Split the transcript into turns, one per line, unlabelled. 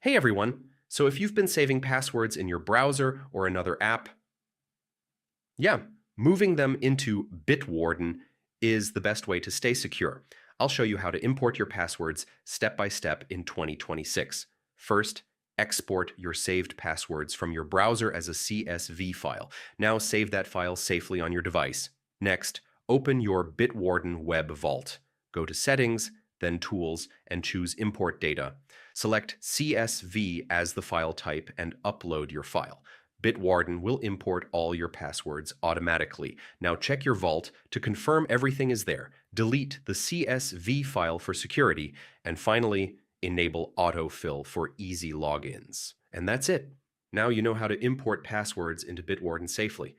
Hey everyone! So if you've been saving passwords in your browser or another app, yeah, moving them into Bitwarden is the best way to stay secure. I'll show you how to import your passwords step by step in 2026. First, export your saved passwords from your browser as a CSV file. Now save that file safely on your device. Next, open your Bitwarden web vault. Go to Settings, then Tools, and choose Import Data. Select CSV as the file type and upload your file. Bitwarden will import all your passwords automatically. Now check your vault to confirm everything is there. Delete the CSV file for security, and finally, enable autofill for easy logins. And that's it. Now you know how to import passwords into Bitwarden safely.